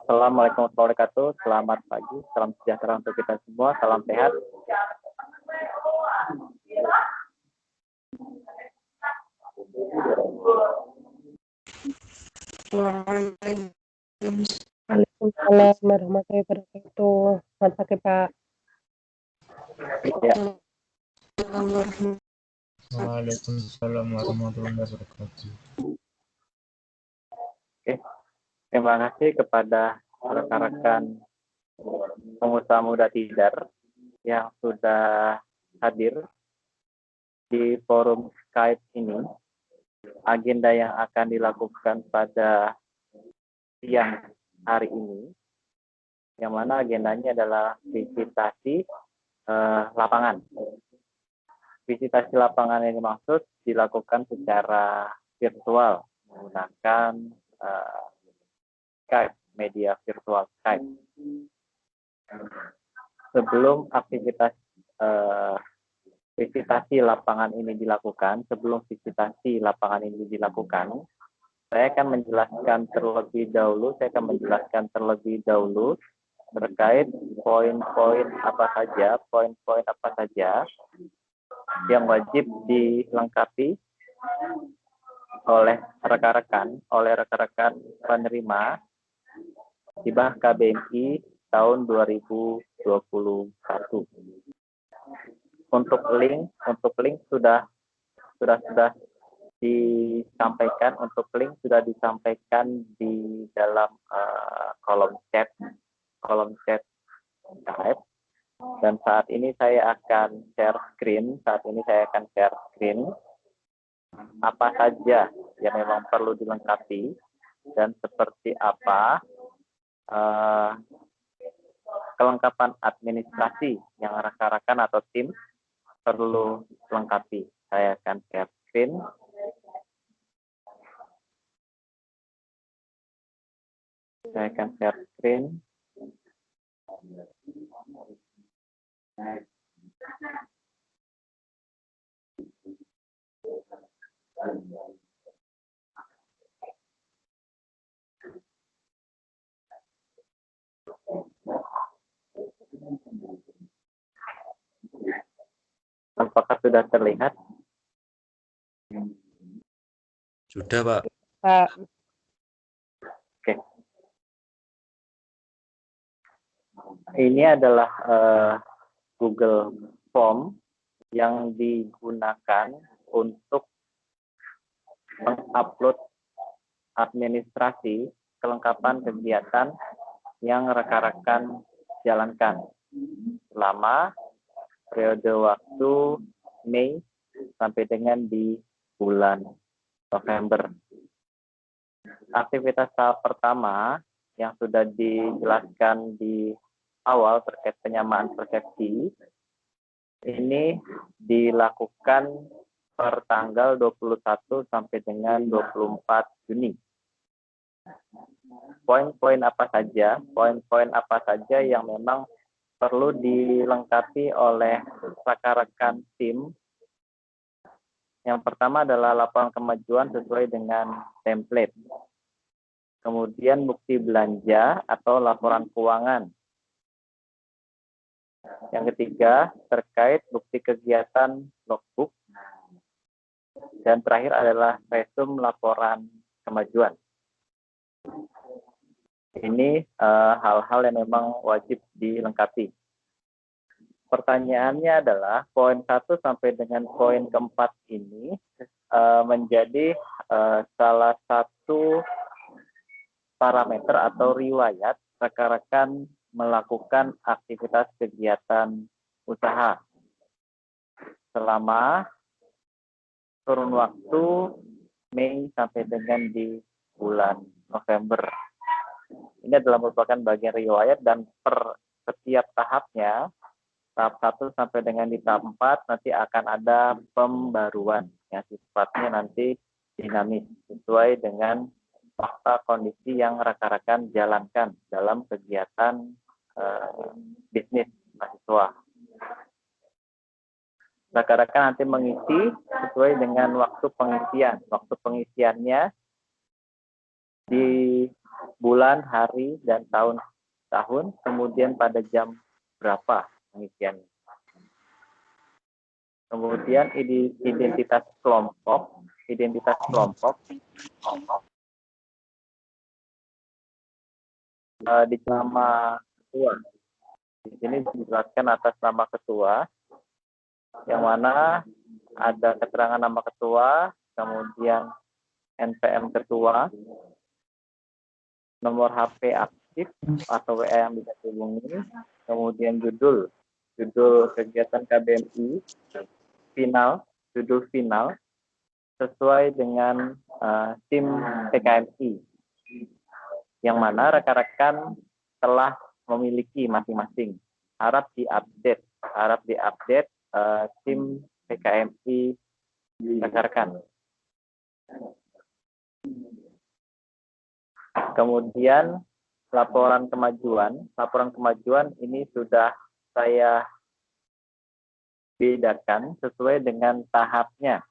Assalamualaikum warahmatullahi wabarakatuh. Selamat pagi, salam sejahtera untuk kita semua, salam sehat. Waalaikumsalam warahmatullahi wabarakatuh. Selamat pagi, Pak. Ya. Waalaikumsalam warahmatullahi wabarakatuh. Oke. Terima kasih kepada rekan-rekan pengusaha muda Tidar yang sudah hadir di forum Skype ini. Agenda yang akan dilakukan pada siang hari ini, yang mana agendanya adalah visitasi lapangan. Visitasi lapangan yang dimaksud dilakukan secara virtual menggunakan Skype, media virtual Skype. Sebelum aktivitas visitasi lapangan ini dilakukan, saya akan menjelaskan terlebih dahulu terkait poin-poin apa saja yang wajib dilengkapi oleh rekan-rekan penerima hibah KBMI tahun 2021. Untuk link sudah disampaikan di dalam kolom chat Skype, dan saat ini saya akan share screen apa saja yang memang perlu dilengkapi dan seperti apa kelengkapan administrasi yang rekan-rekan atau tim perlu lengkapi. Saya akan share screen. Apakah sudah terlihat? Sudah, Pak. Pak. Oke. Ini adalah Google Form yang digunakan untuk mengupload administrasi kelengkapan kegiatan yang rekan-rekan jalankan selama periode waktu Mei sampai dengan di bulan November. Aktivitas tahap pertama yang sudah dijelaskan di awal terkait penyamaan persepsi ini dilakukan per tanggal 21 sampai dengan 24 Juni. Poin-poin apa saja yang memang perlu dilengkapi oleh rekan-rekan tim. Yang pertama adalah laporan kemajuan sesuai dengan template. Kemudian bukti belanja atau laporan keuangan. Yang ketiga terkait bukti kegiatan logbook. Dan terakhir adalah resume laporan kemajuan. Ini hal-hal yang memang wajib dilengkapi. Pertanyaannya adalah poin 1 sampai dengan poin keempat ini menjadi salah satu parameter atau riwayat rekan-rekan melakukan aktivitas kegiatan usaha selama kurun waktu Mei sampai dengan di bulan November. Ini adalah merupakan bagian riwayat dan per setiap tahapnya, tahap 1 sampai dengan di tahap 4 nanti akan ada pembaruan yang sifatnya nanti dinamis sesuai dengan fakta kondisi yang rekan-rekan jalankan dalam kegiatan bisnis mahasiswa. Rekan-rekan nanti mengisi sesuai dengan waktu pengisian. Waktu pengisiannya bulan, hari, dan tahun, kemudian pada jam berapa demikian. Kemudian identitas kelompok di nama ketua. Di sini dijelaskan atas nama ketua, yang mana ada keterangan nama ketua, kemudian NPM ketua, nomor HP aktif atau WA yang bisa dihubungi, kemudian judul kegiatan KBMI, judul final sesuai dengan tim PKMI, yang mana rekan-rekan telah memiliki masing-masing. Harap diupdate tim PKMI rekan-rekan. Kemudian laporan kemajuan ini sudah saya bedakan sesuai dengan tahapnya.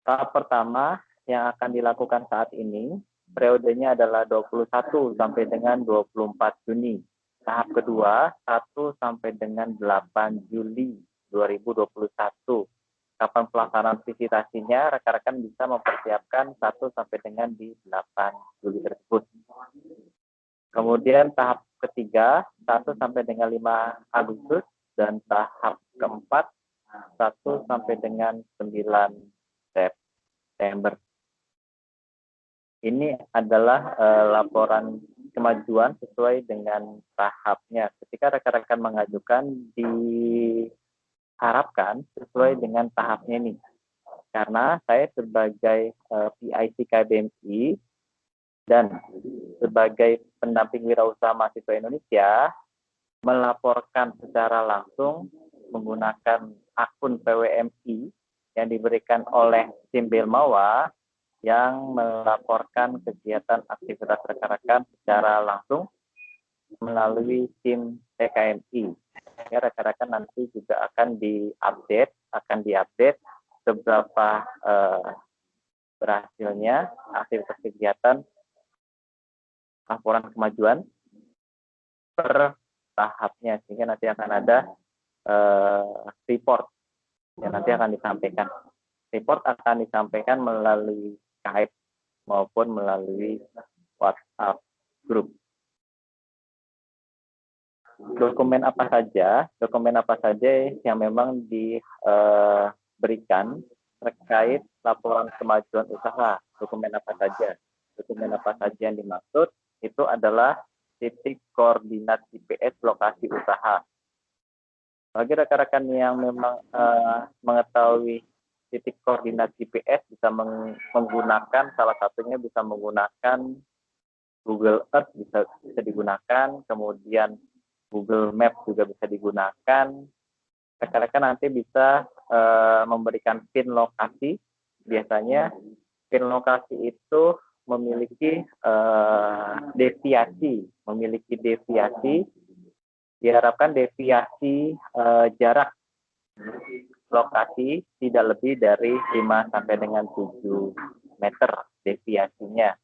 Tahap pertama yang akan dilakukan saat ini, periodenya adalah 21 sampai dengan 24 Juni. Tahap kedua, 1 sampai dengan 8 Juli 2021. Kapan pelaksanaan visitasinya, rekan-rekan bisa mempersiapkan 1 sampai dengan di 8 Juli tersebut. Kemudian tahap ketiga, 1 sampai dengan 5 Agustus, dan tahap keempat, 1 sampai dengan 9 September. Ini adalah laporan kemajuan sesuai dengan tahapnya. Ketika rekan-rekan mengajukan, diharapkan sesuai dengan tahapnya ini. Karena saya sebagai PIC KBMI dan sebagai pendamping wirausaha mahasiswa Indonesia, melaporkan secara langsung menggunakan akun PWMI yang diberikan oleh tim Belmawa, yang melaporkan kegiatan aktivitas rekan-rekan secara langsung melalui tim PKMI. Ya, rekan-rekan nanti juga akan diupdate seberapa berhasilnya aktivitas kegiatan laporan kemajuan per tahapnya, sehingga nanti akan ada report yang nanti akan disampaikan. Report akan disampaikan melalui Skype maupun melalui WhatsApp group. Dokumen apa saja yang memang diberikan terkait laporan kemajuan usaha? Dokumen apa saja yang dimaksud itu adalah titik koordinat GPS lokasi usaha. Bagi rekan-rekan yang memang mengetahui titik koordinat GPS, bisa menggunakan, salah satunya bisa menggunakan Google Earth, bisa digunakan, kemudian Google Maps juga bisa digunakan. Rekan-rekan nanti bisa memberikan pin lokasi. Biasanya pin lokasi itu memiliki deviasi, diharapkan deviasi jarak lokasi tidak lebih dari 5 sampai dengan 7 meter deviasinya.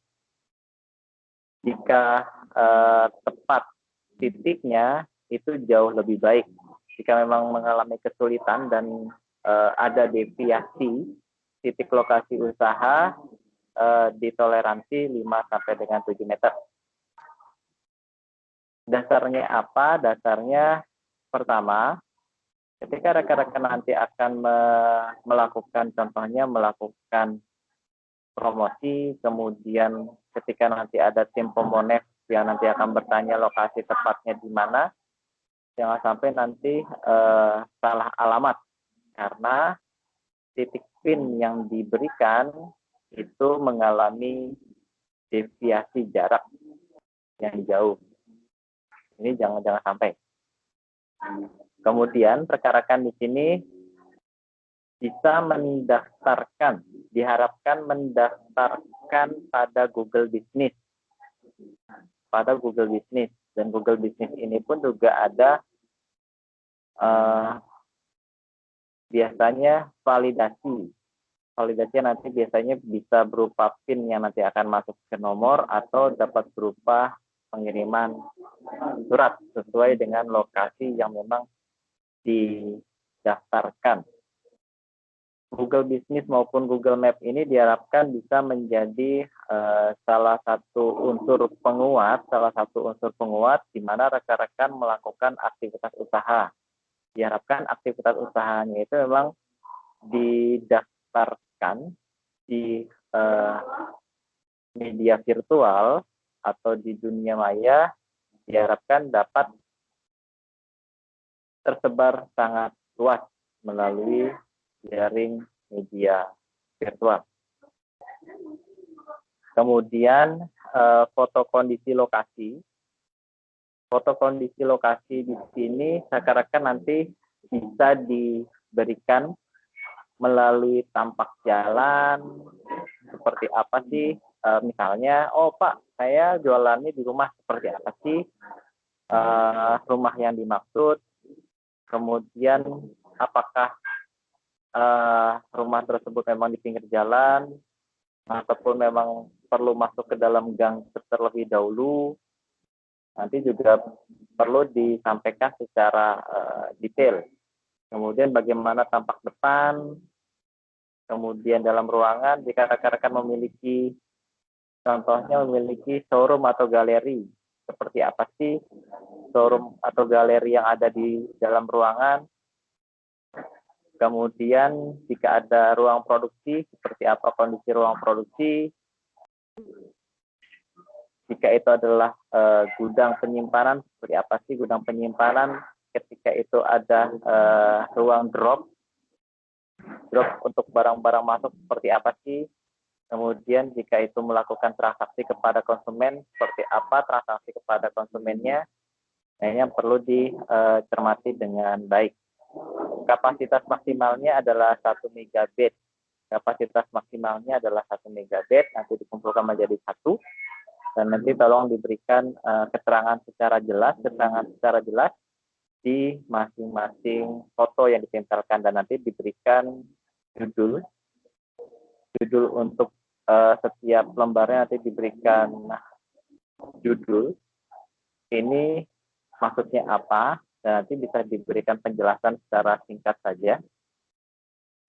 Jika tepat titiknya itu jauh lebih baik. Jika memang mengalami kesulitan dan ada deviasi titik lokasi usaha, ditoleransi 5 sampai dengan 7 meter. Dasarnya apa? Dasarnya pertama, ketika rekan-rekan nanti akan melakukan promosi, kemudian ketika nanti ada tim Pemonef yang nanti akan bertanya lokasi tepatnya di mana, jangan sampai nanti salah alamat, karena titik pin yang diberikan itu mengalami deviasi jarak yang jauh. Ini jangan sampai. Kemudian rekan-rekan di sini bisa diharapkan mendaftarkan pada Google Business. Dan Google Business ini pun juga ada biasanya validasi Validasi nanti biasanya bisa berupa PIN yang nanti akan masuk ke nomor atau dapat berupa pengiriman surat sesuai dengan lokasi yang memang didaftarkan. Google Business maupun Google Map ini diharapkan bisa menjadi salah satu unsur penguat di mana rekan-rekan melakukan aktivitas usaha. Diharapkan aktivitas usahanya itu memang didaftarkan di media virtual atau di dunia maya, diharapkan dapat tersebar sangat luas melalui jaring media virtual. Kemudian foto kondisi lokasi. Foto kondisi lokasi di sini rekan-rekan nanti bisa diberikan melalui tampak jalan, seperti apa sih, misalnya, oh Pak, saya jualannya di rumah, seperti apa sih rumah yang dimaksud, kemudian apakah rumah tersebut memang di pinggir jalan, ataupun memang perlu masuk ke dalam gang terlebih dahulu. Nanti juga perlu disampaikan secara detail. Kemudian bagaimana tampak depan, kemudian dalam ruangan, jika rekan-rekan memiliki, contohnya memiliki showroom atau galeri, seperti apa sih showroom atau galeri yang ada di dalam ruangan. Kemudian jika ada ruang produksi, seperti apa kondisi ruang produksi. Jika itu adalah gudang penyimpanan, seperti apa sih gudang penyimpanan. Ketika itu ada ruang drop untuk barang-barang masuk, seperti apa sih. Kemudian jika itu melakukan transaksi kepada konsumen, seperti apa transaksi kepada konsumennya. Nah, ini yang perlu dicermati dengan baik. Kapasitas maksimalnya adalah 1 megabit. Kapasitas maksimalnya adalah 1 megabit, nanti dikumpulkan menjadi 1. Dan nanti tolong diberikan keterangan secara jelas di masing-masing foto yang ditempelkan, dan nanti diberikan judul untuk setiap lembarnya, nanti diberikan judul ini maksudnya apa, dan nanti bisa diberikan penjelasan secara singkat saja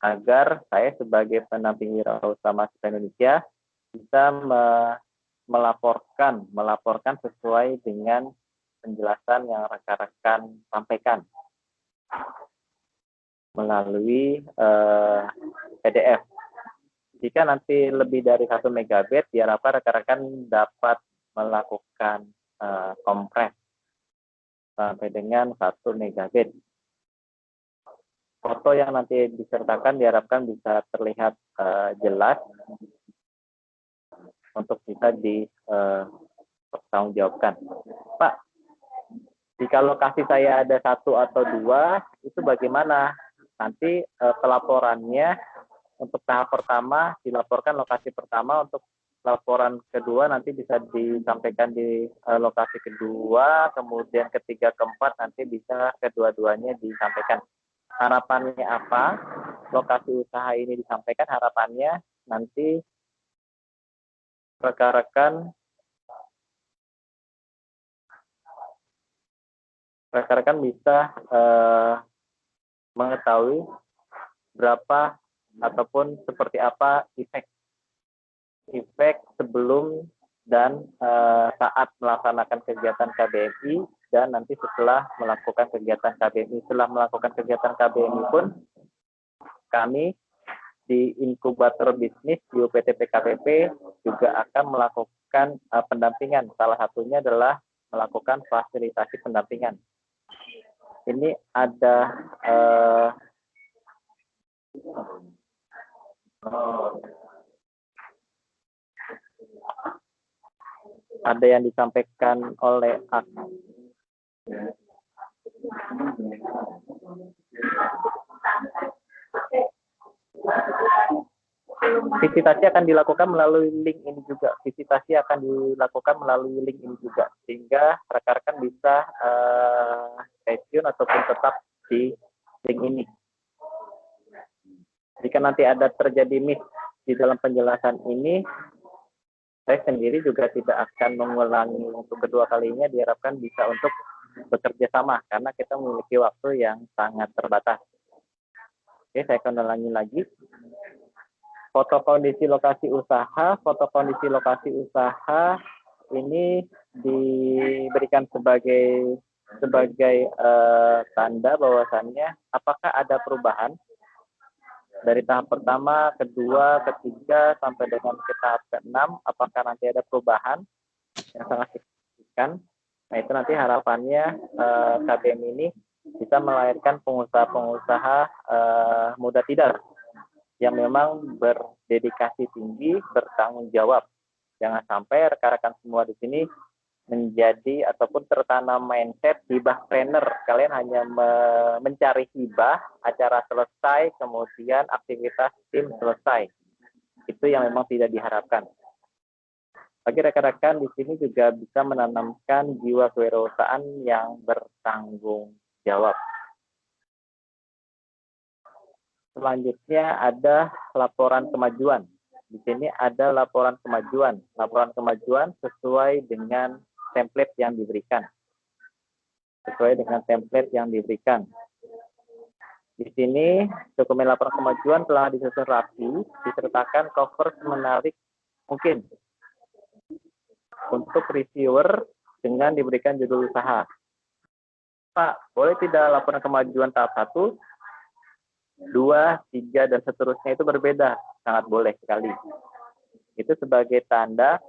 agar saya sebagai pendamping wirausaha mahasiswa Indonesia bisa melaporkan sesuai dengan penjelasan yang rekan-rekan sampaikan melalui PDF. Jika nanti lebih dari 1 megabit, diharapkan rekan-rekan dapat melakukan kompres sampai dengan 1 megabit. Foto yang nanti disertakan diharapkan bisa terlihat jelas untuk bisa dipertanggungjawabkan. Pak, jika lokasi saya ada 1 atau 2, itu bagaimana? Nanti pelaporannya untuk tahap pertama dilaporkan lokasi pertama, untuk laporan kedua nanti bisa disampaikan di lokasi kedua, kemudian ketiga, keempat nanti bisa kedua-duanya disampaikan. Harapannya apa? Lokasi usaha ini disampaikan, harapannya nanti rekan-rekan bisa mengetahui berapa ataupun seperti apa efek sebelum dan saat melaksanakan kegiatan KBMI, dan nanti setelah melakukan kegiatan KBMI. Setelah melakukan kegiatan KBMI pun kami di inkubator bisnis di UPT PKPP juga akan melakukan pendampingan. Salah satunya adalah melakukan fasilitasi pendampingan. Ini ada yang disampaikan oleh visitasi akan dilakukan melalui link ini juga. Sehingga rekan-rekan bisa stay tune ataupun tetap di link ini. Jika nanti ada terjadi miss di dalam penjelasan ini, saya sendiri juga tidak akan mengulangi untuk kedua kalinya, diharapkan bisa untuk bekerja sama karena kita memiliki waktu yang sangat terbatas. Oke, saya akan ulangi lagi. Foto kondisi lokasi usaha. Foto kondisi lokasi usaha ini diberikan sebagai tanda bahwasannya apakah ada perubahan dari tahap pertama, kedua, ketiga, sampai dengan ke tahap ke-6, apakah nanti ada perubahan yang sangat signifikan. Nah, itu nanti harapannya KBM ini bisa melahirkan pengusaha-pengusaha muda tidak yang memang berdedikasi tinggi, bertanggung jawab. Jangan sampai rekan-rekan semua di sini menjadi ataupun tertanam mindset hibah trainer. Kalian hanya mencari hibah, acara selesai, kemudian aktivitas tim selesai. Itu yang memang tidak diharapkan. Bagi rekan-rekan di sini juga bisa menanamkan jiwa kewirausahaan yang bertanggung jawab. Selanjutnya ada laporan kemajuan. Di sini ada laporan kemajuan. Laporan kemajuan sesuai dengan template yang diberikan. Sesuai dengan template yang diberikan. Di sini dokumen laporan kemajuan telah disusun rapi, disertakan cover menarik mungkin untuk reviewer dengan diberikan judul usaha. Pak, boleh tidak laporan kemajuan tahap 1, 2, 3, dan seterusnya itu berbeda? Sangat boleh sekali. Itu sebagai tanda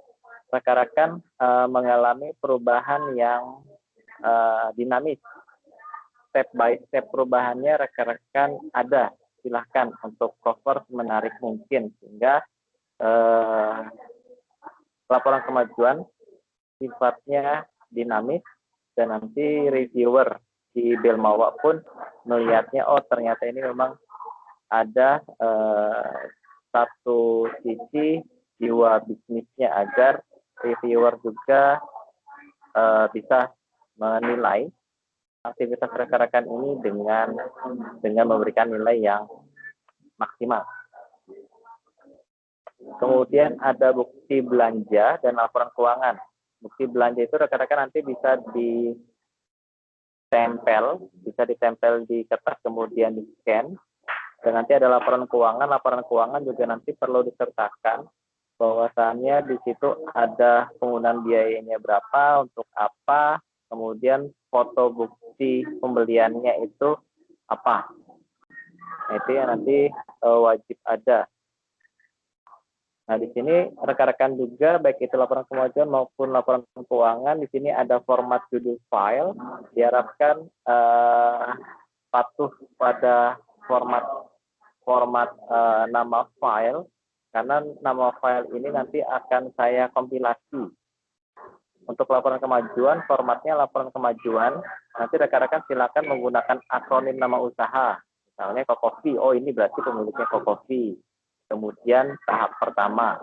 rekan-rekan mengalami perubahan yang dinamis. Step by step perubahannya rekan-rekan ada. Silahkan untuk cover menarik mungkin. Sehingga laporan kemajuan sifatnya dinamis dan nanti reviewer di Belmawa pun melihatnya, oh ternyata ini memang ada satu sisi jiwa bisnisnya agar reviewer juga bisa menilai aktivitas rekan-rekan ini dengan memberikan nilai yang maksimal. Kemudian ada bukti belanja dan laporan keuangan. Bukti belanja itu rekan-rekan nanti bisa ditempel di kertas kemudian di scan. Dan nanti ada laporan keuangan juga nanti perlu disertakan bahwasannya di situ ada penggunaan biayanya berapa, untuk apa, kemudian foto bukti pembeliannya itu apa. Nah, itu yang nanti wajib ada. Nah, di sini rekan-rekan juga baik itu laporan kemajuan maupun laporan keuangan, di sini ada format judul file. Diharapkan patuh pada format nama file, karena nama file ini nanti akan saya kompilasi. Untuk laporan kemajuan, formatnya laporan kemajuan, nanti rekan-rekan silakan menggunakan akronim nama usaha. Misalnya Kokofi, oh ini berarti pemiliknya Kokofi. Kemudian tahap pertama.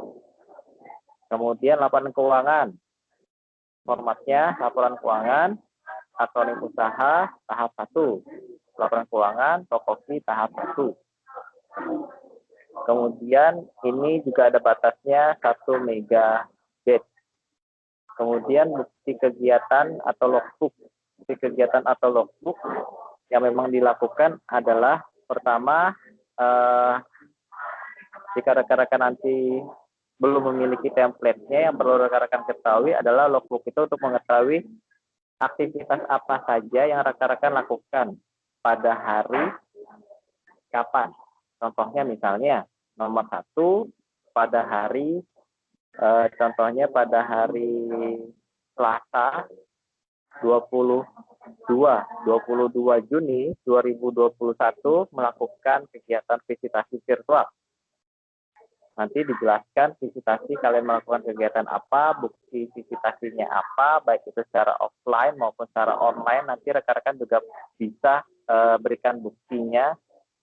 Kemudian laporan keuangan. Formatnya laporan keuangan, akronim usaha, tahap 1. Laporan keuangan, Kokofi, tahap 1. Kemudian ini juga ada batasnya 1 MB. Kemudian bukti kegiatan atau logbook. Bukti kegiatan atau logbook yang memang dilakukan adalah pertama, jika rekan-rekan nanti belum memiliki template-nya, yang perlu rekan-rekan ketahui adalah logbook itu untuk mengetahui aktivitas apa saja yang rekan-rekan lakukan pada hari kapan. Contohnya misalnya nomor 1 pada hari contohnya pada hari Selasa 22 Juni 2021 melakukan kegiatan visitasi virtual. Nanti dijelaskan visitasi kalian melakukan kegiatan apa, bukti visitasinya apa, baik itu secara offline maupun secara online. Nanti rekan-rekan juga bisa berikan buktinya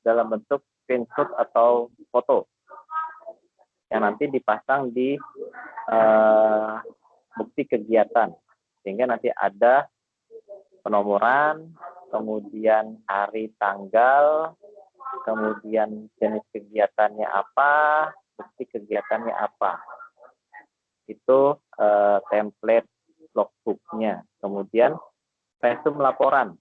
dalam bentuk screenshot atau foto yang nanti dipasang di bukti kegiatan, sehingga nanti ada penomoran, kemudian hari, tanggal, kemudian jenis kegiatannya apa, bukti kegiatannya apa. Itu template logbooknya. Kemudian resume laporan.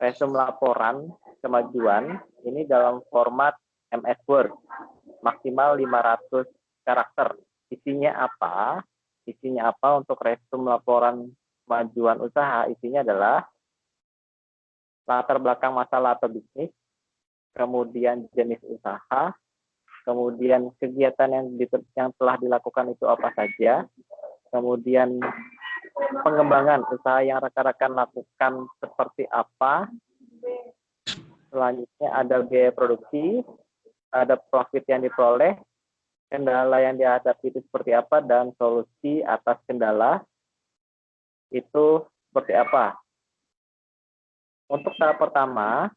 Resume laporan kemajuan ini dalam format MS Word, maksimal 500 karakter. Isinya apa? Isinya apa untuk resume laporan kemajuan usaha? Isinya adalah latar belakang masalah atau bisnis, kemudian jenis usaha, kemudian kegiatan yang telah dilakukan itu apa saja, kemudian pengembangan usaha yang rekan-rekan lakukan seperti apa, selanjutnya ada biaya produksi, ada profit yang diperoleh, kendala yang dihadapi itu seperti apa, dan solusi atas kendala itu seperti apa. Untuk tahap pertama,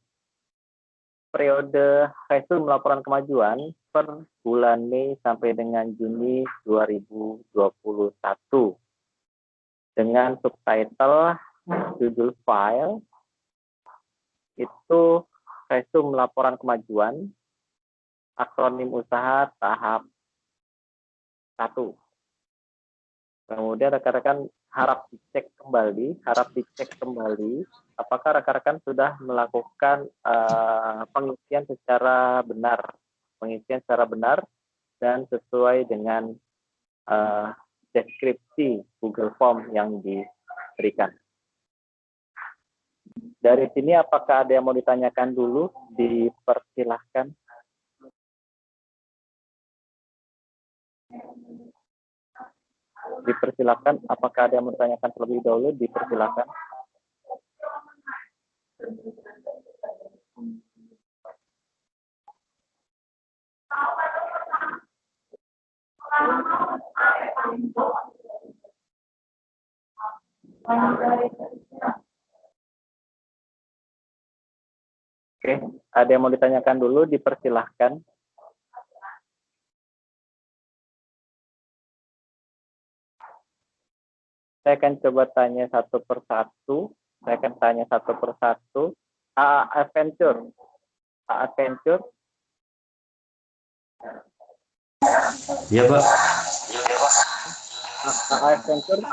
periode resume laporan kemajuan per bulan Mei sampai dengan Juni 2021 dengan subtitle judul file itu resume laporan kemajuan akronim usaha tahap 1. Kemudian rekan-rekan harap dicek kembali apakah rekan-rekan sudah melakukan pengisian secara benar dan sesuai dengan deskripsi Google Form yang diberikan. Dari sini apakah ada yang mau ditanyakan dulu? Dipersilahkan. Dipersilakan, apakah ada yang menanyakan terlebih dahulu? Dipersilakan. Oke, ada yang mau ditanyakan dulu? Dipersilahkan. Saya akan coba tanya satu persatu. Adventure. Iya, Pak. Adventure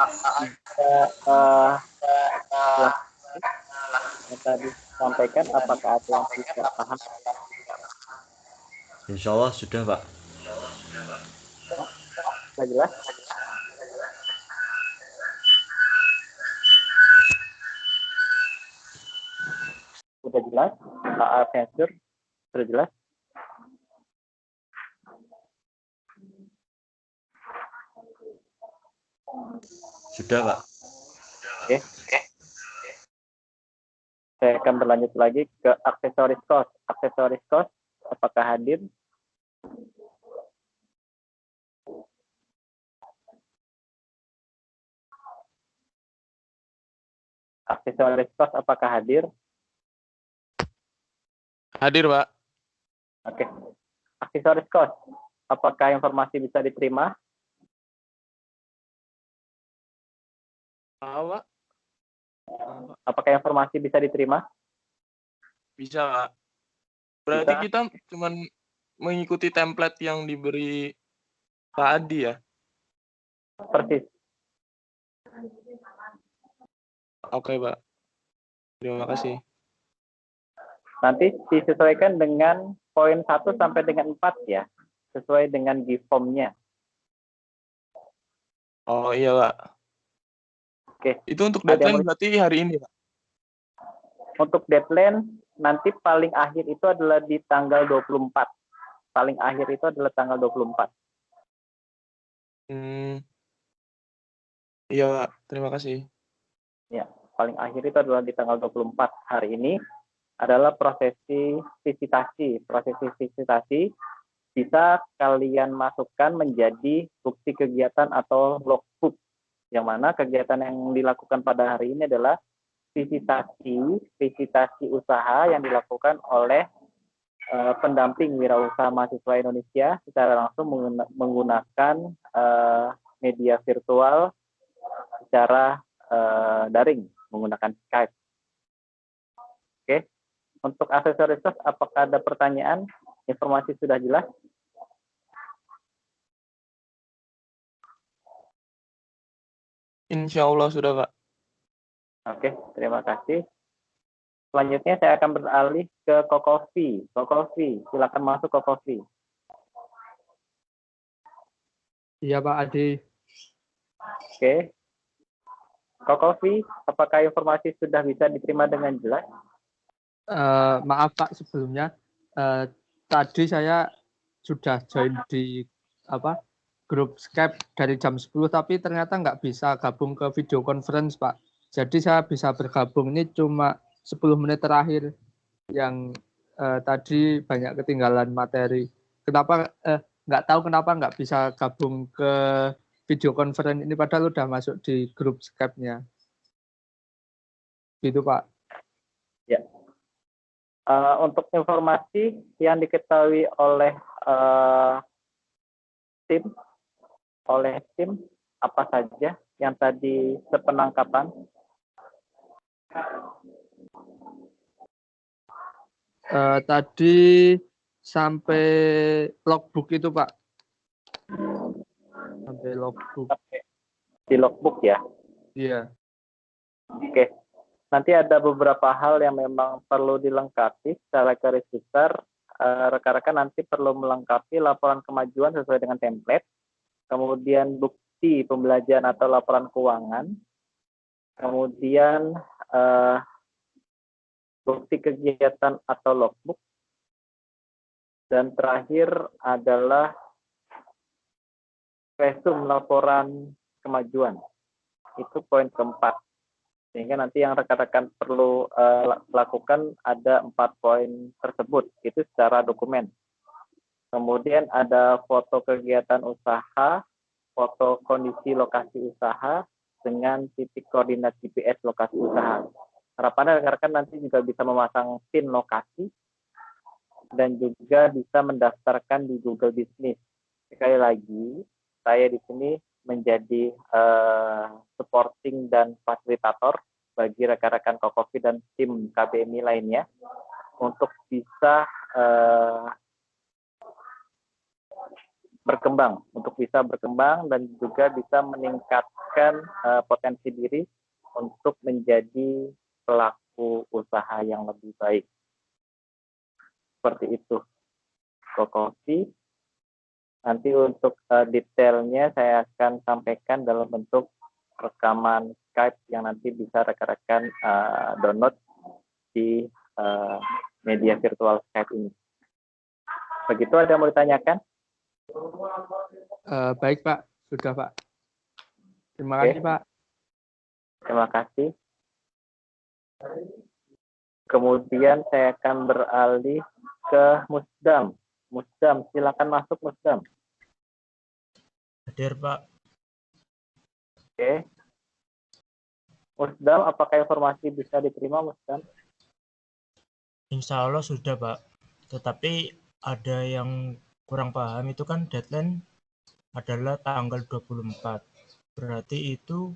yang tadi sampaikan, apakah ada yang bisa paham? Insya Allah sudah, Pak. Sudah jelas? Sudah jelas? Adventure sudah jelas? Sudah, Pak. Oke. Saya akan berlanjut lagi ke aksesoris cost. Aksesoris cost, apakah hadir? Aksesoris cost, apakah hadir? Hadir, Pak. Oke. Aksesoris cost, apakah informasi bisa diterima? Pak. Apakah informasi bisa diterima? Bisa, Pak. Berarti Bisa. kita cuma mengikuti template yang diberi Pak Adi ya? Persis. Oke, Pak. Terima kasih. Nanti disesuaikan dengan poin 1 sampai dengan 4 ya. Sesuai dengan GIFOM-nya. Oh iya, Pak. Oke. Itu untuk deadline berarti hari ini, Pak? Untuk deadline nanti paling akhir itu adalah di tanggal 24. Paling akhir itu adalah tanggal 24. Iya, Pak. Terima kasih. Ya, paling akhir itu adalah di tanggal 24. Hari ini adalah prosesi visitasi. Prosesi visitasi bisa kalian masukkan menjadi bukti kegiatan atau logbook. Yang mana kegiatan yang dilakukan pada hari ini adalah visitasi usaha yang dilakukan oleh pendamping wirausaha mahasiswa Indonesia secara langsung menggunakan media virtual secara daring menggunakan Skype. Oke. Untuk aksesoris tos, apakah ada pertanyaan? Informasi sudah jelas? Insya Allah sudah, Pak. Oke, terima kasih. Selanjutnya saya akan beralih ke Kokofi. Kokofi, silakan masuk Kokofi. Iya Pak Adi. Oke. Kokofi, apakah informasi sudah bisa diterima dengan jelas? Maaf Pak sebelumnya. Tadi saya sudah join di grup Skype dari jam 10 tapi ternyata nggak bisa gabung ke video conference Pak. Jadi saya bisa bergabung ini cuma 10 menit terakhir yang tadi banyak ketinggalan materi. Kenapa nggak tahu kenapa nggak bisa gabung ke video conference ini padahal udah masuk di grup Skype-nya. Gitu Pak. Ya. Untuk informasi yang diketahui oleh tim apa saja yang tadi sepenangkapan? Tadi sampai logbook itu Pak. Sampai logbook. Di logbook ya? Iya. Oke. Nanti ada beberapa hal yang memang perlu dilengkapi secara garis besar. Rekan-rekan nanti perlu melengkapi laporan kemajuan sesuai dengan template. Kemudian bukti pembelajaran atau laporan keuangan. Kemudian bukti kegiatan atau logbook. Dan terakhir adalah resume laporan kemajuan. Itu poin keempat. Sehingga nanti yang rekan-rekan perlu lakukan ada 4 poin tersebut. Itu secara dokumen. Kemudian ada foto kegiatan usaha, foto kondisi lokasi usaha, dengan titik koordinat GPS lokasi usaha. Harapannya rekan-rekan nanti juga bisa memasang pin lokasi dan juga bisa mendaftarkan di Google Business. Sekali lagi, saya di sini menjadi supporting dan fasilitator bagi rekan-rekan Kokofi dan tim KBMI lainnya untuk bisa berkembang dan juga bisa meningkatkan potensi diri untuk menjadi pelaku usaha yang lebih baik. Seperti itu, Kokofi. Nanti untuk detailnya saya akan sampaikan dalam bentuk rekaman Skype yang nanti bisa rekan-rekan download di media virtual Skype ini. Begitu, ada yang mau ditanyakan? Baik Pak, sudah Pak. Terima kasih Pak. Terima kasih. Kemudian saya akan beralih ke Musdam. Musdam, silakan masuk Musdam. Hadir Pak. Oke. Musdam, apakah informasi bisa diterima Musdam? Insya Allah sudah Pak. Tetapi ada yang kurang paham, itu kan deadline adalah tanggal 24. Berarti itu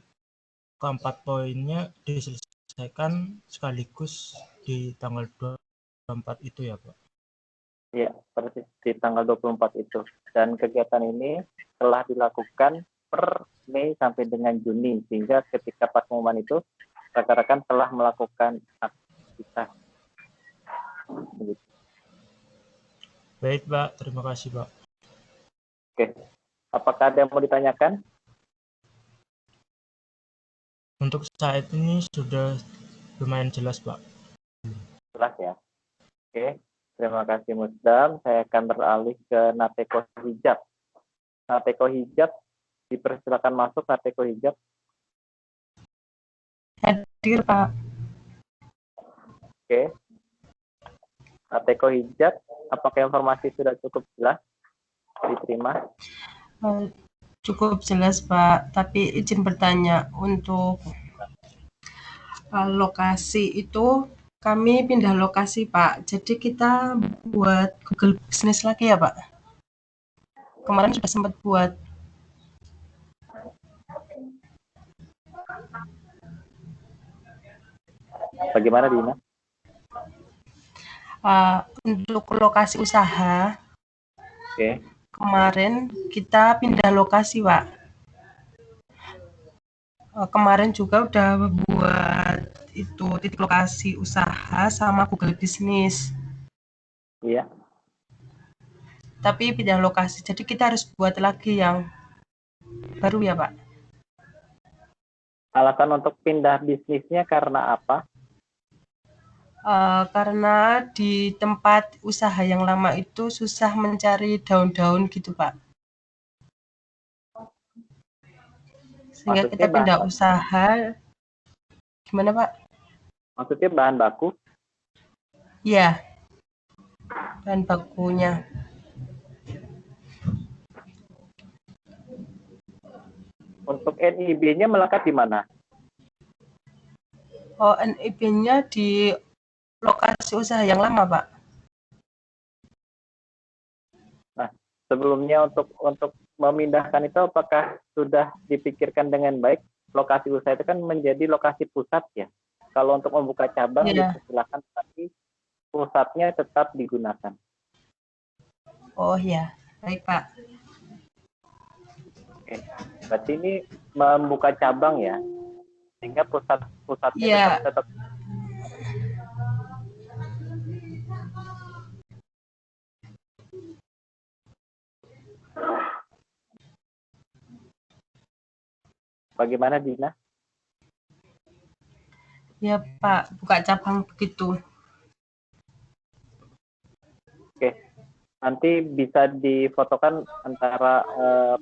keempat poinnya diselesaikan sekaligus di tanggal 24 itu ya Pak? Ya, persis di tanggal 24 itu. Dan kegiatan ini telah dilakukan per Mei sampai dengan Juni. Sehingga ketika pas pengumuman itu, rekan-rekan telah melakukan aktivitas. Begitu. Baik Pak, terima kasih Pak. Oke, apakah ada yang mau ditanyakan? Untuk saat ini sudah lumayan jelas Pak. Jelas ya. Oke, terima kasih Musdam. Saya akan beralih ke Nateko Hijab. Nateko Hijab, dipersilakan masuk Nateko Hijab. Hadir Pak. Oke. Nateko Hijab, apakah informasi sudah cukup jelas diterima? Cukup jelas Pak, tapi izin bertanya untuk lokasi itu kami pindah lokasi Pak, jadi kita buat Google Business lagi ya Pak. Kemarin sudah sempat buat. Bagaimana Dina? Untuk lokasi usaha, Oke. kemarin kita pindah lokasi, Pak. Kemarin juga udah buat itu titik lokasi usaha sama Google Business, Iya. tapi pindah lokasi. Jadi kita harus buat lagi yang baru ya, Pak. Alasan untuk pindah bisnisnya karena apa? Karena di tempat usaha yang lama itu susah mencari daun-daun gitu, Pak. Sehingga kita Maksudnya pindah usaha. Gimana, Pak? Maksudnya bahan baku? Iya, bahan bakunya. Untuk NIB-nya melekat di mana? NIB-nya di lokasi usaha yang lama, Pak. Nah, sebelumnya untuk memindahkan itu apakah sudah dipikirkan dengan baik? Lokasi usaha itu kan menjadi lokasi pusat ya. Kalau untuk membuka cabang dipersilakan, tapi pusatnya tetap digunakan. Oh ya, baik Pak. Oke, berarti ini membuka cabang ya, sehingga pusatnya tetap. Bagaimana Dina? Ya Pak, buka cabang begitu. Oke, nanti bisa difotokan antara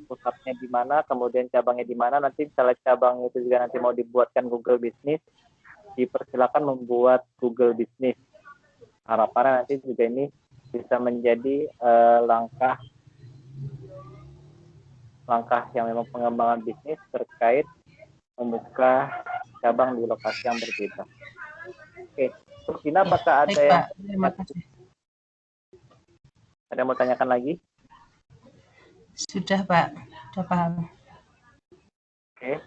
pusatnya di mana, kemudian cabangnya di mana. Nanti misalnya cabang itu juga nanti mau dibuatkan Google Business, dipersilakan membuat Google Business. Harapannya nanti juga ini bisa menjadi langkah yang memang pengembangan bisnis terkait membuka cabang di lokasi yang berbeda. Oke, terus Dina, apakah ada yang mau tanyakan lagi? Sudah Pak, sudah paham. Oke.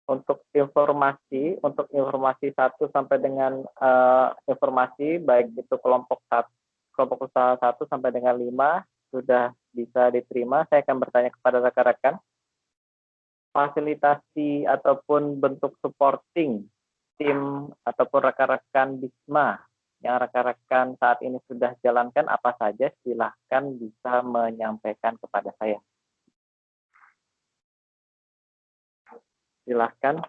Untuk informasi 1 sampai dengan informasi baik itu kelompok usaha 1 sampai dengan 5 sudah bisa diterima. Saya akan bertanya kepada rekan-rekan, fasilitasi ataupun bentuk supporting tim ataupun rekan-rekan BISMA yang rekan-rekan saat ini sudah jalankan apa saja, silahkan bisa menyampaikan kepada saya. Silahkan.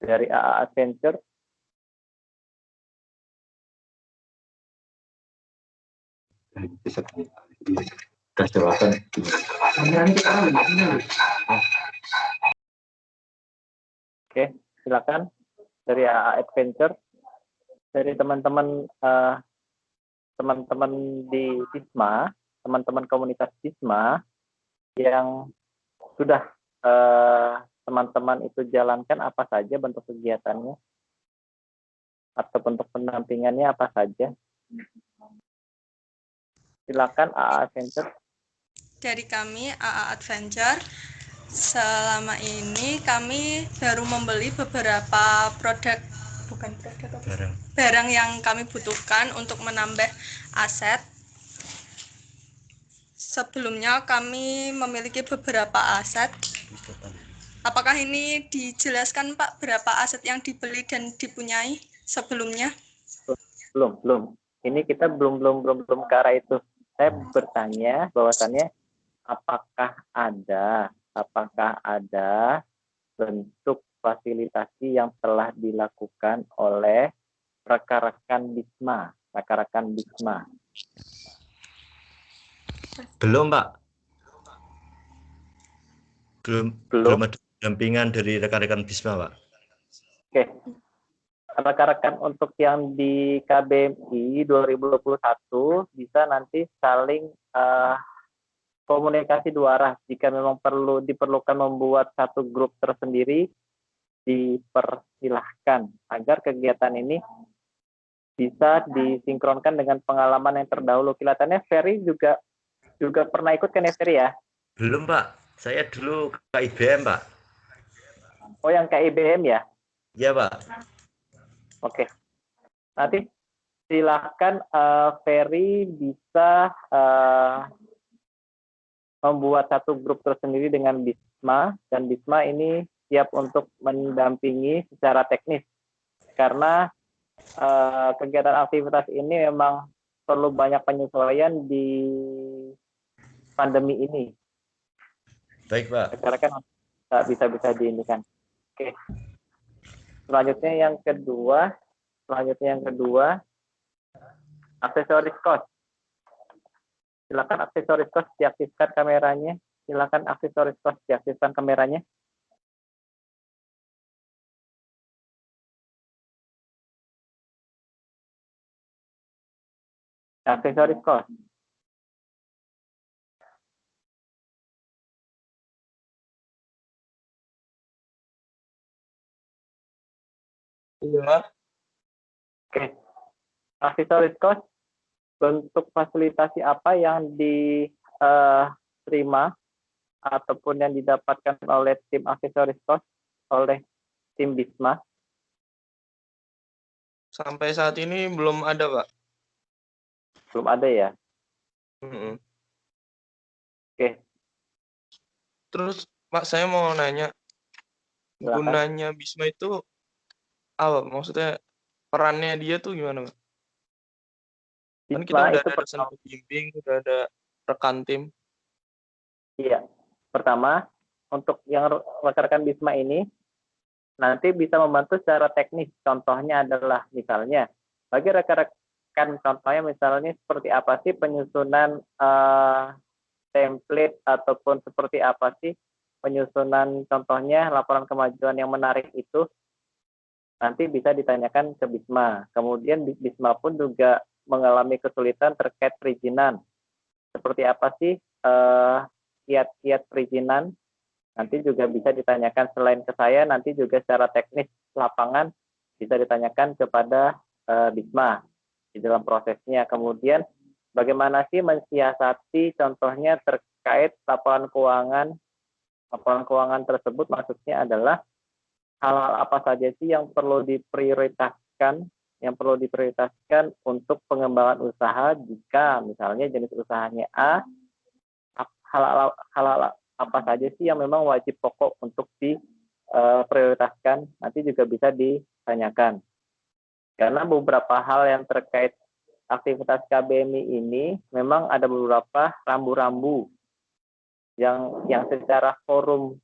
Dari AA Adventure. Bisa jawabkan. Oke, silakan dari AA Adventure, dari teman-teman di BISMA, teman-teman komunitas BISMA yang sudah teman-teman itu jalankan apa saja bentuk kegiatannya atau bentuk pendampingannya apa saja. Silakan AA Adventure. Dari kami AA Adventure, selama ini kami baru membeli beberapa barang yang kami butuhkan untuk menambah aset. Sebelumnya kami memiliki beberapa aset. Apakah ini dijelaskan Pak berapa aset yang dibeli dan dipunyai sebelumnya? Belum. Ini kita belum ke arah itu. Saya bertanya bahwasannya apakah ada bentuk fasilitasi yang telah dilakukan oleh rekan-rekan BISMA. Belum, Pak. Belum ada dampingan dari rekan-rekan BISMA, Pak. Oke. Rekan-rekan untuk yang di KBMI 2021 bisa nanti saling komunikasi dua arah. Jika memang diperlukan membuat satu grup tersendiri, dipersilahkan agar kegiatan ini bisa disinkronkan dengan pengalaman yang terdahulu. Kelihatannya Ferry juga pernah ikut kan ya Ferry ya? Belum, Pak. Saya dulu ke IBM, Pak. Oh, yang KIBM ya? Iya, Pak. Oke. Nanti silakan Ferry bisa membuat satu grup tersendiri dengan Bisma, dan Bisma ini siap untuk mendampingi secara teknis. Karena kegiatan aktivitas ini memang perlu banyak penyesuaian di pandemi ini. Baik, Pak. Karena kan nggak bisa diindikan. Oke. Selanjutnya yang kedua, aksesoris kos. Silakan aksesoris kos diaktifkan kameranya. Silakan aksesoris kos diaktifkan kameranya. Aksesoris kos. Iya. Oke. Aksesoris kos, bentuk fasilitasi apa yang diterima ataupun yang didapatkan oleh tim aksesoris kos oleh tim Bisma? Sampai saat ini belum ada, Pak. Belum ada ya? Mm-mm. Oke. Terus, Pak, saya mau nanya, Silakan. gunanya Bisma itu apa? Maksudnya perannya dia tuh gimana, Pak? Kan kita Bisma udah itu ada dosen pembimbing, udah ada rekan tim. Iya. Pertama, untuk yang rekan-rekan Bisma ini nanti bisa membantu secara teknis. Contohnya adalah misalnya bagi rekan-rekan, contohnya misalnya seperti apa sih penyusunan template ataupun seperti apa sih penyusunan, contohnya laporan kemajuan yang menarik itu nanti bisa ditanyakan ke Bisma. Kemudian Bisma pun juga mengalami kesulitan terkait perizinan. Seperti apa sih kiat-kiat perizinan, nanti juga bisa ditanyakan selain ke saya, nanti juga secara teknis lapangan bisa ditanyakan kepada Bisma di dalam prosesnya. Kemudian bagaimana sih mensiasati contohnya terkait laporan keuangan. Laporan keuangan tersebut maksudnya adalah hal-hal apa saja sih yang perlu diprioritaskan untuk pengembangan usaha. Jika misalnya jenis usahanya A, hal-hal apa saja sih yang memang wajib pokok untuk diprioritaskan, nanti juga bisa ditanyakan. Karena beberapa hal yang terkait aktivitas KBMI ini memang ada beberapa rambu-rambu yang secara forum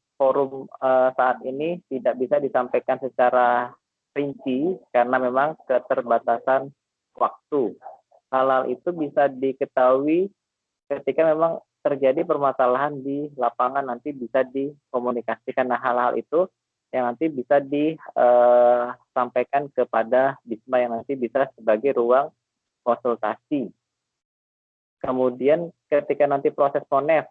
saat ini tidak bisa disampaikan secara rinci karena memang keterbatasan waktu. Hal-hal itu bisa diketahui ketika memang terjadi permasalahan di lapangan, nanti bisa dikomunikasikan. Nah, hal-hal itu yang nanti bisa disampaikan kepada Bisma yang nanti bisa sebagai ruang konsultasi. Kemudian ketika nanti proses monef,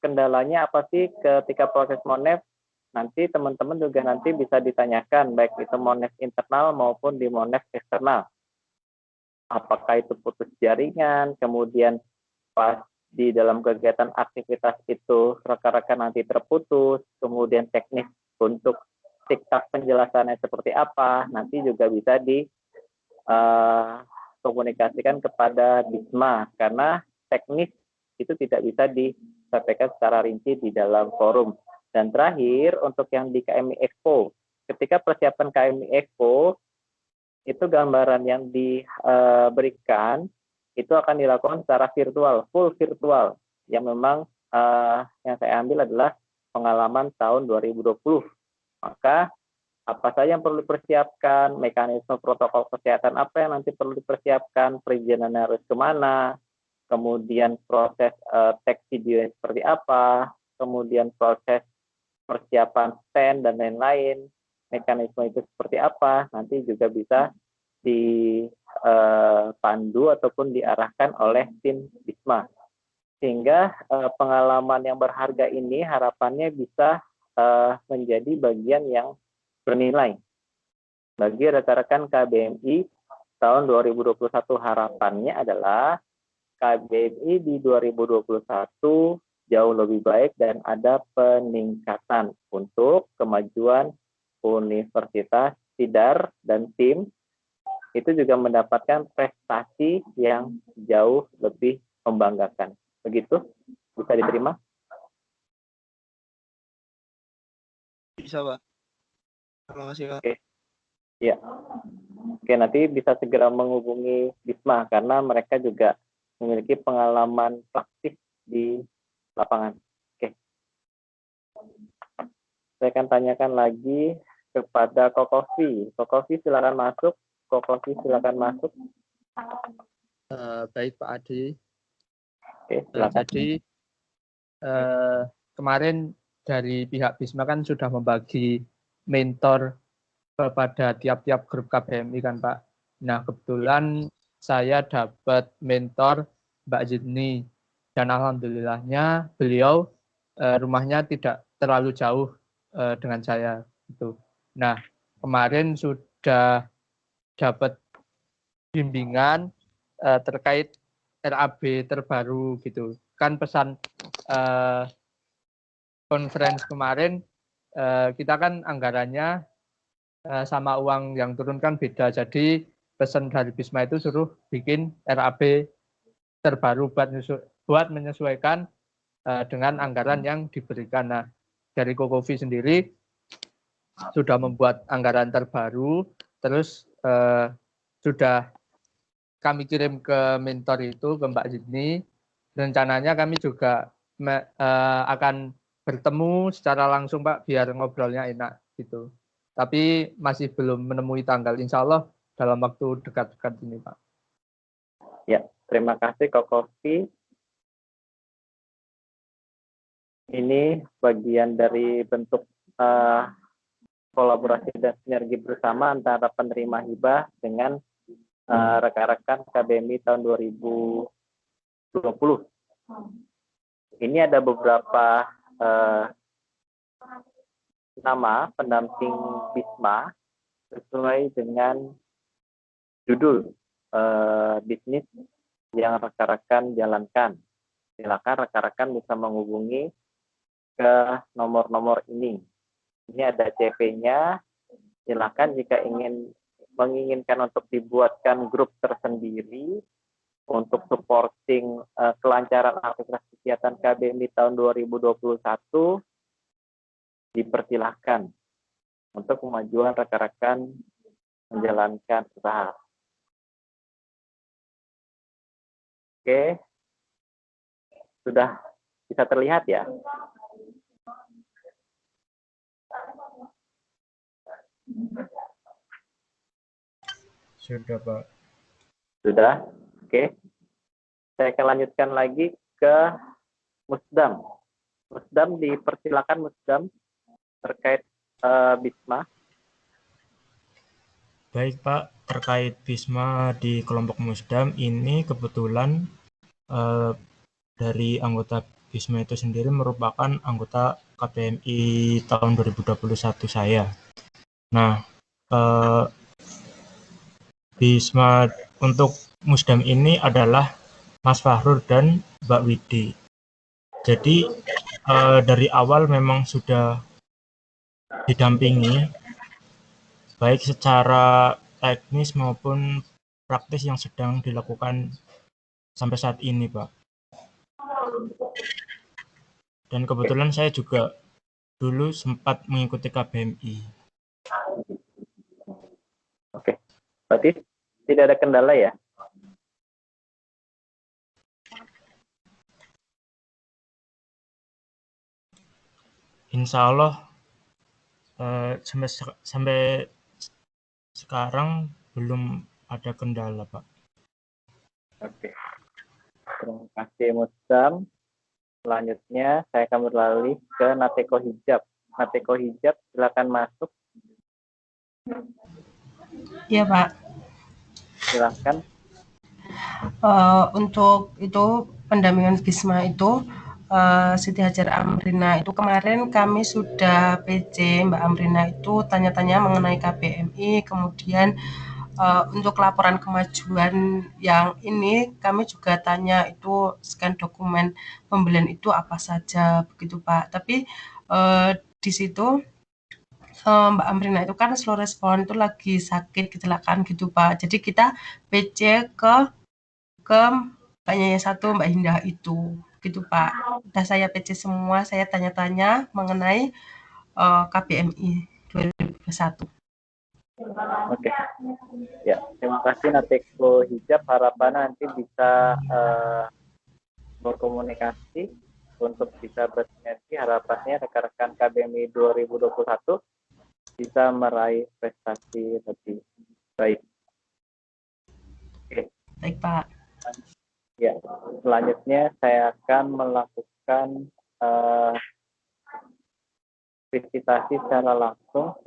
kendalanya apa sih ketika proses monef? Nanti teman-teman juga nanti bisa ditanyakan baik itu monef internal maupun di monef eksternal. Apakah itu putus jaringan, kemudian pas di dalam kegiatan aktivitas itu rekan-rekan nanti terputus, kemudian teknis untuk tiktok penjelasannya seperti apa, nanti juga bisa dikomunikasikan kepada Bisma, karena teknis itu tidak bisa disampaikan secara rinci di dalam forum. Dan terakhir, untuk yang di KMI Expo, ketika persiapan KMI Expo, itu gambaran yang diberikan itu akan dilakukan secara virtual, full virtual, yang memang yang saya ambil adalah pengalaman tahun 2020. Maka apa saja yang perlu dipersiapkan, mekanisme protokol kesehatan apa yang nanti perlu dipersiapkan, perizinan harus kemana, kemudian proses tag video seperti apa, kemudian proses persiapan stand dan lain-lain, mekanisme itu seperti apa, nanti juga bisa dipandu ataupun diarahkan oleh tim Bisma. Sehingga pengalaman yang berharga ini harapannya bisa menjadi bagian yang bernilai bagi rekan-rekan KBMI tahun 2021. Harapannya adalah KBMI di 2021 jauh lebih baik dan ada peningkatan untuk kemajuan universitas, Tidar, dan tim itu juga mendapatkan prestasi yang jauh lebih membanggakan. Begitu? Bisa diterima? Bisa, Pak. Terima kasih, Pak. Oke. Ya. Oke, nanti bisa segera menghubungi Bisma karena mereka juga memiliki pengalaman praktis di lapangan. Oke. Saya akan tanyakan lagi kepada Kokofi. Kokofi silakan masuk. Kokofi silakan masuk. Baik Pak Adi. Oke, silakan. Jadi kemarin dari pihak Bisma kan sudah membagi mentor kepada tiap-tiap grup KBMI kan Pak. Nah kebetulan saya dapat mentor Mbak Zidni dan alhamdulillahnya beliau rumahnya tidak terlalu jauh dengan saya gitu. Nah kemarin sudah dapat bimbingan terkait RAB terbaru gitu. Kan pesan conference kemarin kita kan anggarannya sama uang yang turun kan beda. Jadi pesan dari Bisma itu suruh bikin RAB terbaru buat menyesuaikan dengan anggaran yang diberikan. Nah, dari Kokofi sendiri sudah membuat anggaran terbaru, terus sudah kami kirim ke mentor itu, ke Mbak Zidni. Rencananya kami juga akan bertemu secara langsung Pak, biar ngobrolnya enak gitu. Tapi masih belum menemui tanggal, insya Allah dalam waktu dekat-dekat ini Pak. Ya, terima kasih Kokofi. Ini bagian dari bentuk kolaborasi dan sinergi bersama antara penerima hibah dengan rekan-rekan KBMI tahun 2020. Ini ada beberapa nama pendamping Bisma sesuai dengan judul bisnis yang rekan-rekan jalankan. Silakan rekan-rekan bisa menghubungi ke nomor-nomor ini. Ini ada CP-nya. Silakan jika menginginkan untuk dibuatkan grup tersendiri untuk supporting kelancaran aktivitas kegiatan KBMI tahun 2021, dipersilahkan untuk kemajuan rekan-rekan menjalankan usaha. Oke, sudah bisa terlihat ya? Sudah Pak. Sudah? Oke. Saya akan lanjutkan lagi ke Musdam. Musdam, dipersilakan Musdam terkait Bisma. Baik Pak, terkait Bisma di kelompok Musdam ini kebetulan dari anggota Bisma itu sendiri merupakan anggota KBMI tahun 2021 saya. Nah, Bisma untuk Musdam ini adalah Mas Fahrul dan Mbak Widi. Jadi dari awal memang sudah didampingi baik secara teknis maupun praktis yang sedang dilakukan sampai saat ini, Pak. Dan kebetulan saya juga dulu sempat mengikuti KBMI. Oke, berarti tidak ada kendala ya? Insya Allah sampai sekarang belum ada kendala, Pak. Oke, terima kasih Musdam. Selanjutnya saya akan beralih ke Nateko Hijab. Nateko Hijab, silakan masuk. Iya Pak. Silakan. Untuk itu pendampingan Bisma itu Siti Hajar Amrina itu kemarin kami sudah PC Mbak Amrina itu tanya-tanya mengenai KBMI, kemudian untuk laporan kemajuan yang ini kami juga tanya itu scan dokumen pembelian itu apa saja begitu Pak. Tapi di situ Mbak Amrina itu kan slow respon itu lagi sakit kecelakaan gitu Pak. Jadi kita PC ke Mbaknya yang satu Mbak Hindah itu gitu Pak. Udah saya PC semua, saya tanya-tanya mengenai KBMI 2021. Oke. Ya, terima kasih Nateklo Hijab. Harapan nanti bisa berkomunikasi untuk bisa bersinergi. Harapannya rekan-rekan KBMI 2021 bisa meraih prestasi lebih baik. Oke. Baik Pak. Ya, selanjutnya saya akan melakukan visitasi secara langsung.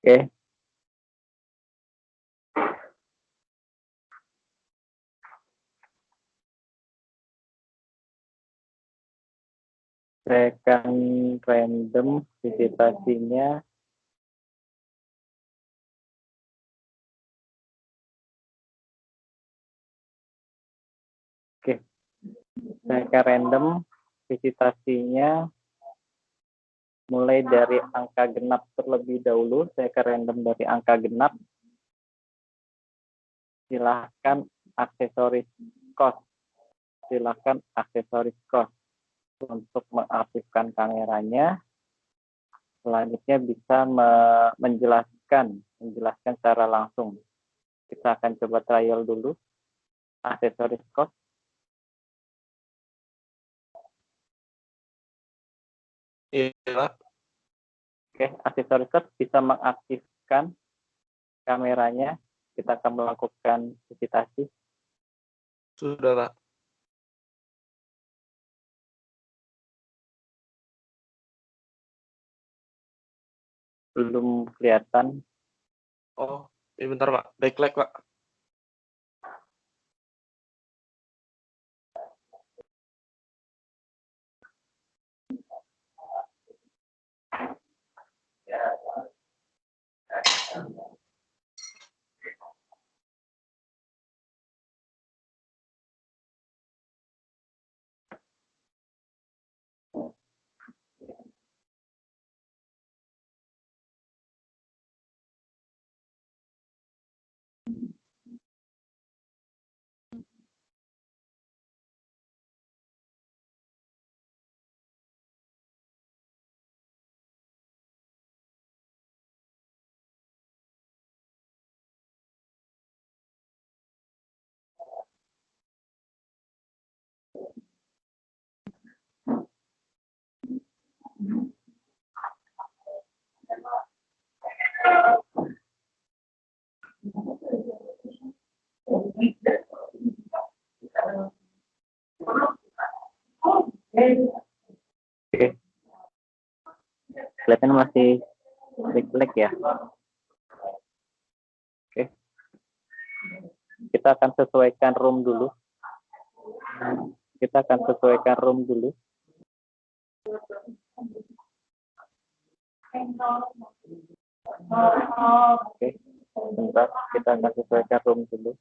Oke. Saya akan random visitasinya. Oke. Saya akan random visitasinya mulai dari angka genap terlebih dahulu. Saya akan random dari angka genap. Silahkan aksesoris cost. Untuk mengaktifkan kameranya. Selanjutnya bisa menjelaskan secara langsung. Kita akan coba trial dulu. Aksesoris cost. Iya. Oke, aksesoris cost bisa mengaktifkan kameranya. Kita akan melakukan visitasi. Sudah, Pak. Belum kelihatan. Oh, ya bentar, Pak. Backlight, Pak. Oke. Kelihatan masih backlight ya. Oke. Kita akan sesuaikan room dulu. Oke. Bentar, kita akan sesuaikan room dulu.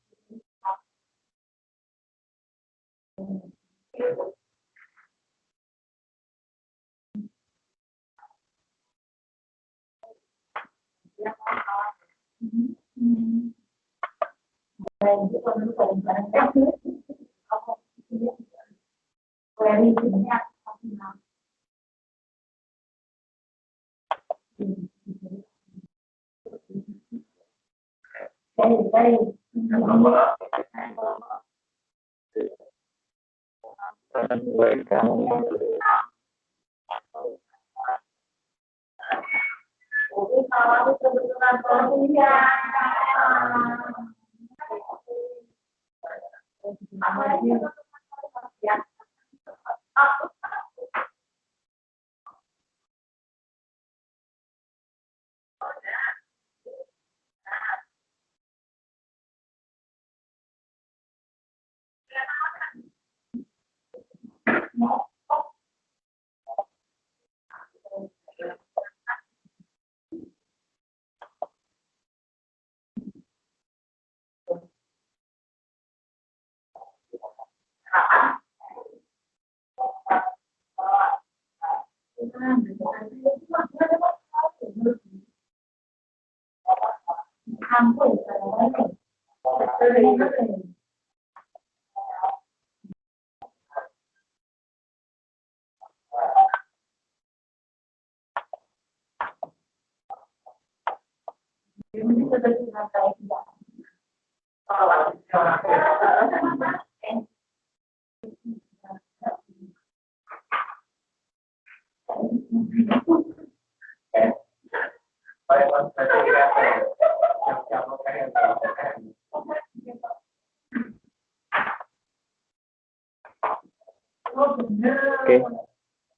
Oke,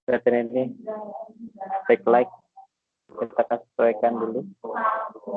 materi ini take like, kita akan sesuaikan dulu.